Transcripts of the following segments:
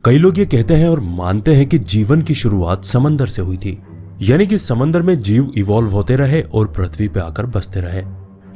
कई लोग ये कहते हैं और मानते हैं कि जीवन की शुरुआत समंदर से हुई थी, यानी कि समंदर में जीव इवॉल्व होते रहे और पृथ्वी पे आकर बसते रहे।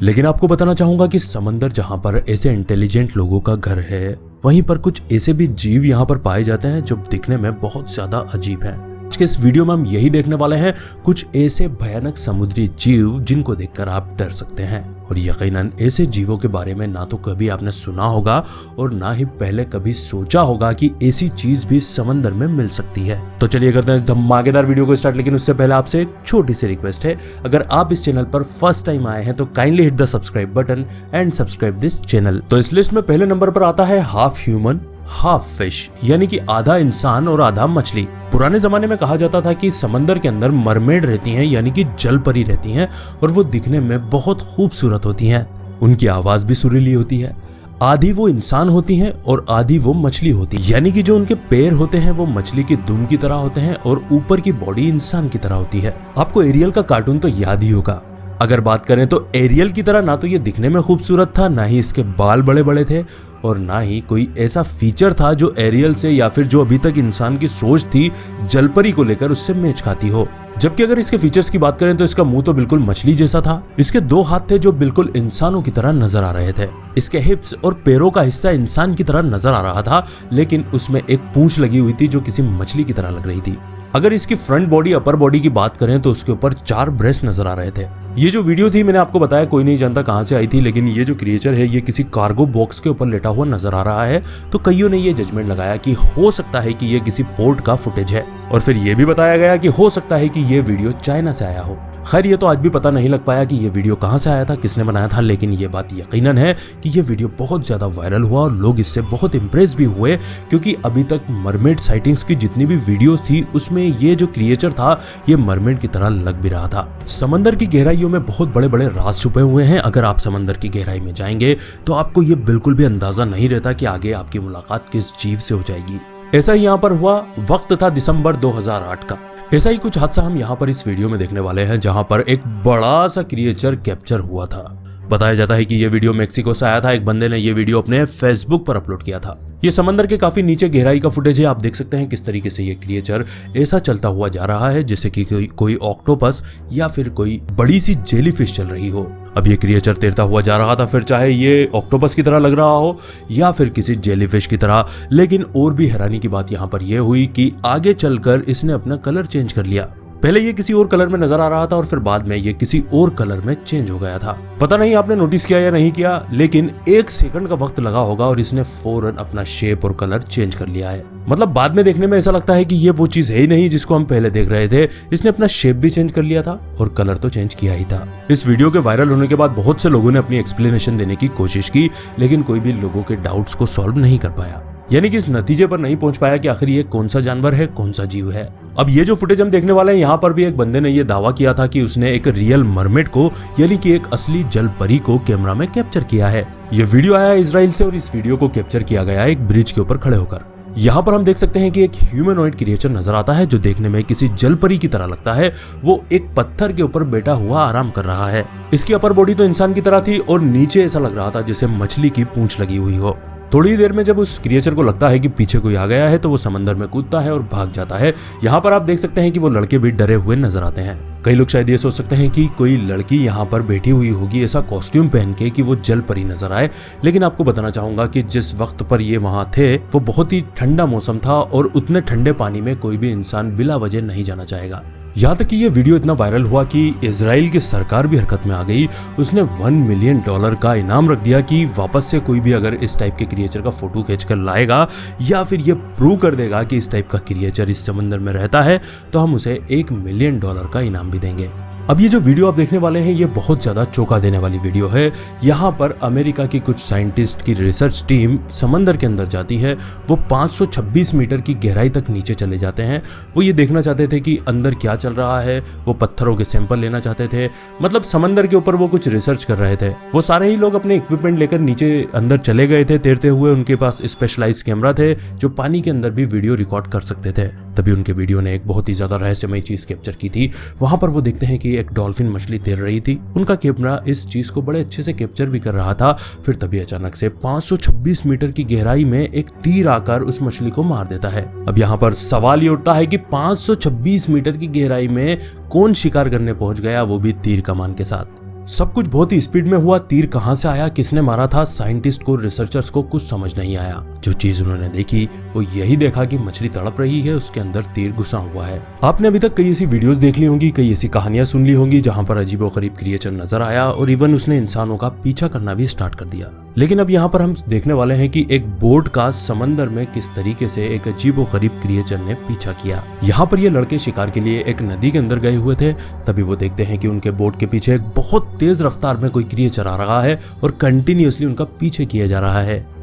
लेकिन आपको बताना चाहूंगा कि समंदर जहां पर ऐसे इंटेलिजेंट लोगों का घर है, वहीं पर कुछ ऐसे भी जीव यहाँ पर पाए जाते हैं जो दिखने में बहुत ज्यादा अजीब हैं। आज के इस वीडियो में हम यही देखने वाले हैं, कुछ ऐसे भयानक समुद्री जीव जिनको देखकर आप डर सकते हैं। और यकीनन ऐसे जीवों के बारे में ना तो कभी आपने सुना होगा और ना ही पहले कभी सोचा होगा कि ऐसी चीज भी समंदर में मिल सकती है। तो चलिए करते हैं इस धमाकेदार वीडियो को स्टार्ट। लेकिन उससे पहले आपसे एक छोटी सी रिक्वेस्ट है, अगर आप इस चैनल पर फर्स्ट टाइम आए हैं तो kindly hit the subscribe button and subscribe this channel. तो इस लिस्ट में पहले नंबर पर आता है हाफ ह्यूमन हाफ फिश, यानी कि आधा इंसान और आधा मछली। पुराने जमाने में कहा जाता था कि समंदर के अंदर मरमेड रहती हैं, यानी कि जल परी रहती हैं, और वो दिखने में बहुत खूबसूरत होती हैं। उनकी आवाज भी सुरीली होती है। आधी वो इंसान होती हैं और आधी वो मछली होती है, यानी कि जो उनके पैर होते हैं वो मछली की दुम की तरह होते हैं और ऊपर की बॉडी इंसान की तरह होती है। आपको एरियल का कार्टून तो याद ही होगा। अगर बात करें तो एरियल की तरह ना तो ये दिखने में खूबसूरत था, ना ही इसके बाल बड़े बड़े थे, और ना ही कोई ऐसा फीचर था जो एरियल से या फिर जो अभी तक इंसान की सोच थी जलपरी को लेकर उससे मैच खाती हो। जबकि अगर इसके फीचर्स की बात करें तो इसका मुंह तो बिल्कुल मछली जैसा था। इसके 2 हाथ थे जो बिल्कुल इंसानों की तरह नजर आ रहे थे। इसके हिप्स और पैरों का हिस्सा इंसान की तरह नजर आ रहा था, लेकिन उसमें एक पूंछ लगी हुई थी जो किसी मछली की तरह लग रही थी। अगर इसकी फ्रंट बॉडी अपर बॉडी की बात करें तो उसके ऊपर 4 ब्रेस्ट नजर आ रहे थे। ये जो वीडियो थी मैंने आपको बताया कोई नहीं जानता कहां से आई थी, लेकिन ये जो क्रिएचर है ये किसी कार्गो बॉक्स के ऊपर लेटा हुआ नजर आ रहा है। तो कईयों ने ये जजमेंट लगाया कि हो सकता है कि ये किसी पोर्ट का फुटेज है, और फिर ये भी बताया गया कि हो सकता है कि ये वीडियो चाइना से आया हो। खैर ये तो आज भी पता नहीं लग पाया कि ये वीडियो कहां से आया था, किसने बनाया था, लेकिन ये बात यकीनन है कि ये वीडियो बहुत ज्यादा वायरल हुआ और लोग इससे बहुत इंप्रेस भी हुए, क्योंकि अभी तक मरमेड साइटिंग्स की जितनी भी वीडियोस थी उसमें ये जो क्रिएचर था ये मरमेड की तरह लग भी रहा था। समंदर की गहराइयों में बहुत बड़े बड़े राज छुपे हुए हैं। अगर आप समंदर की गहराई में जाएंगे तो आपको ये बिल्कुल भी अंदाजा नहीं रहता कि आगे आपकी मुलाकात किस जीव से हो जाएगी। ऐसा ही यहाँ पर हुआ। वक्त था दिसंबर 2008 का। ऐसा ही कुछ हादसा हम यहाँ पर इस वीडियो में देखने वाले हैं, जहाँ पर एक बड़ा सा क्रिएचर कैप्चर हुआ था। बताया जाता है कि ये वीडियो मेक्सिको से आया था। एक बंदे ने ये वीडियो अपने फेसबुक पर अपलोड किया था। ये समंदर के काफी नीचे गहराई का फुटेज है। आप देख सकते हैं किस तरीके से ये क्रिएचर ऐसा चलता हुआ जा रहा है जैसे कि कोई ऑक्टोपस या फिर कोई बड़ी सी जेलीफिश चल रही हो। अब ये क्रिएचर तैरता हुआ जा रहा था, फिर चाहे ये ऑक्टोपस की तरह लग रहा हो या फिर किसी जेलीफिश की तरह। लेकिन और भी हैरानी की बात यहाँ पर यह हुई कि आगे चलकर इसने अपना कलर चेंज कर लिया। पहले ये किसी और कलर में नजर आ रहा था और फिर बाद में ये किसी और कलर में चेंज हो गया था। पता नहीं आपने नोटिस किया या नहीं किया, लेकिन 1 सेकंड का वक्त लगा होगा और इसने फौरन अपना शेप और कलर चेंज कर लिया है। मतलब बाद में देखने में ऐसा लगता है कि ये वो चीज है ही नहीं जिसको हम पहले देख रहे थे। इसने अपना शेप भी चेंज कर लिया था और कलर तो चेंज किया ही था। इस वीडियो के वायरल होने के बाद बहुत से लोगों ने अपनी एक्सप्लेनेशन देने की कोशिश की, लेकिन कोई भी लोगों के डाउट्स को सॉल्व नहीं कर पाया, यानी कि इस नतीजे पर नहीं पहुंच पाया कि आखिर ये कौन सा जानवर है, कौन सा जीव है। अब ये जो फुटेज हम देखने वाले हैं, यहाँ पर भी एक बंदे ने ये दावा किया था कि उसने एक रियल मरमेड को, यानी कि एक असली जल परी को कैमरा में कैप्चर किया है। ये वीडियो आया इजराइल से और इस वीडियो को कैप्चर किया गया एक ब्रिज के ऊपर खड़े होकर। यहाँ पर हम देख सकते हैं कि एक ह्यूमनॉइड क्रिएचर नजर आता है जो देखने में किसी जल परी की तरह लगता है। वो एक पत्थर के ऊपर बैठा हुआ आराम कर रहा है। इसकी अपर बॉडी तो इंसान की तरह थी और नीचे ऐसा लग रहा था जैसे मछली की पूंछ लगी हुई हो। थोड़ी देर में जब उस क्रिएचर को लगता है कि पीछे कोई आ गया है तो वो समंदर में कूदता है और भाग जाता है। यहाँ पर आप देख सकते हैं कि वो लड़के भी डरे हुए नजर आते हैं। कई लोग शायद ये सोच सकते हैं कि कोई लड़की यहाँ पर बैठी हुई होगी ऐसा कॉस्ट्यूम पहन के कि वो जल परी नजर आए, लेकिन आपको बताना चाहूंगा कि जिस वक्त पर ये वहां थे वो बहुत ही ठंडा मौसम था और उतने ठंडे पानी में कोई भी इंसान बिला वजह नहीं जाना चाहेगा। यहाँ तक कि ये वीडियो इतना वायरल हुआ कि इजराइल की सरकार भी हरकत में आ गई। उसने $1 मिलियन का इनाम रख दिया कि वापस से कोई भी अगर इस टाइप के क्रिएचर का फोटो खींचकर लाएगा या फिर ये प्रूव कर देगा कि इस टाइप का क्रिएचर इस समंदर में रहता है तो हम उसे $1 मिलियन का इनाम भी देंगे। अब ये जो वीडियो आप देखने वाले हैं ये बहुत ज्यादा चौंका देने वाली वीडियो है। यहाँ पर अमेरिका की कुछ साइंटिस्ट की रिसर्च टीम समंदर के अंदर जाती है। वो 526 मीटर की गहराई तक नीचे चले जाते हैं। वो ये देखना चाहते थे कि अंदर क्या चल रहा है। वो पत्थरों के सैंपल लेना चाहते थे, मतलब समंदर के ऊपर वो कुछ रिसर्च कर रहे थे। वो सारे ही लोग अपने इक्विपमेंट लेकर नीचे अंदर चले गए थे तैरते हुए। उनके पास स्पेशलाइज्ड कैमरा थे जो पानी के अंदर भी वीडियो रिकॉर्ड कर सकते थे। तभी उनके वीडियो ने एक बहुत ही ज्यादा रहस्यमय चीज कैप्चर की थी। वहां पर वो देखते हैं कि एक डॉल्फिन मछली तैर रही थी। उनका कैमरा इस चीज को बड़े अच्छे से कैप्चर भी कर रहा था। फिर तभी अचानक से 526 मीटर की गहराई में एक तीर आकर उस मछली को मार देता है। अब यहाँ पर सवाल ये उठता है कि 526 मीटर की गहराई में कौन शिकार करने पहुंच गया, वो भी तीर कमान के साथ। सब कुछ बहुत ही स्पीड में हुआ। तीर कहां से आया, किसने मारा था, साइंटिस्ट को, रिसर्चर्स को कुछ समझ नहीं आया। जो चीज उन्होंने देखी वो यही देखा कि मछली तड़प रही है, उसके अंदर तीर घुसा हुआ है। आपने अभी तक कई ऐसी वीडियोस देख ली होंगी, कई ऐसी कहानियां सुन ली होंगी जहां पर अजीबोगरीब क्रिएचर नजर आया और इवन उसने इंसानों का पीछा करना भी स्टार्ट कर दिया। लेकिन अब यहाँ पर हम देखने वाले हैं कि एक बोट का समंदर में किस तरीके से एक अजीबोगरीब क्रिएचर ने पीछा किया। यहाँ पर ये लड़के शिकार के लिए एक नदी के अंदर गए हुए थे। तभी वो देखते हैं कि उनके बोट के पीछे एक बहुत तेज रफ्तार में कोई क्रिएचर आ रहा है और कंटिन्यूअसली उनका पीछे किया जा रहा है।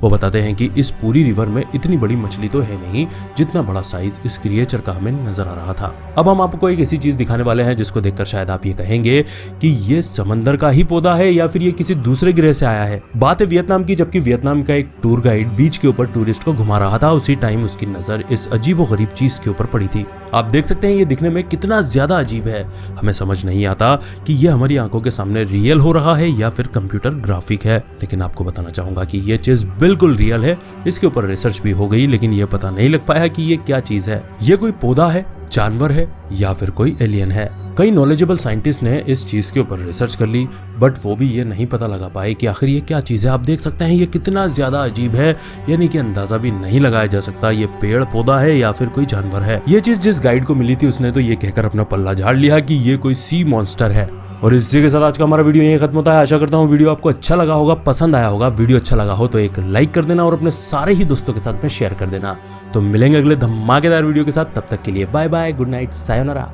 वो बताते हैं कि इस पूरी रिवर में इतनी बड़ी मछली तो है नहीं जितना बड़ा साइज इस क्रिएचर का हमें नजर आ रहा था। अब हम आपको एक ऐसी चीज दिखाने वाले हैं जिसको देखकर शायद आप ये कहेंगे कि ये समंदर का ही पौधा है या फिर ये किसी दूसरे ग्रह से आया है। बात है वियतनाम की, जबकि वियतनाम का एक टूर गाइड बीच के ऊपर टूरिस्ट को घुमा रहा था। उसी टाइम उसकी नजर इस अजीबोगरीब चीज के ऊपर पड़ी थी। आप देख सकते हैं ये दिखने में कितना ज्यादा अजीब है। हमें समझ नहीं आता कि ये हमारी आंखों के सामने रियल हो रहा है या फिर कंप्यूटर ग्राफिक है। लेकिन आपको बताना चाहूंगा कि ये चीज बिल्कुल रियल है। इसके ऊपर रिसर्च भी हो गई लेकिन ये पता नहीं लग पाया कि ये क्या चीज है। ये कोई पौधा है, जानवर है या फिर कोई एलियन है। कई नॉलेजेबल साइंटिस्ट ने इस चीज के ऊपर रिसर्च कर ली बट वो भी ये नहीं पता लगा पाए कि आखिर ये क्या चीज है। आप देख सकते हैं ये कितना ज्यादा अजीब है, यानी कि अंदाजा भी नहीं लगाया जा सकता ये पेड़ पौधा है या फिर कोई जानवर है। ये चीज जिस गाइड को मिली थी उसने तो ये कहकर अपना पल्ला झाड़ लिया कि ये कोई सी मॉन्स्टर है। और इसी के साथ आज का हमारा वीडियो यहीं खत्म होता है। आशा करता हूँ वीडियो आपको अच्छा लगा होगा, पसंद आया होगा। वीडियो अच्छा लगा हो तो एक लाइक कर देना और अपने सारे ही दोस्तों के साथ में शेयर कर देना। तो मिलेंगे अगले धमाकेदार वीडियो के साथ, तब तक के लिए bye bye, good night, sayonara.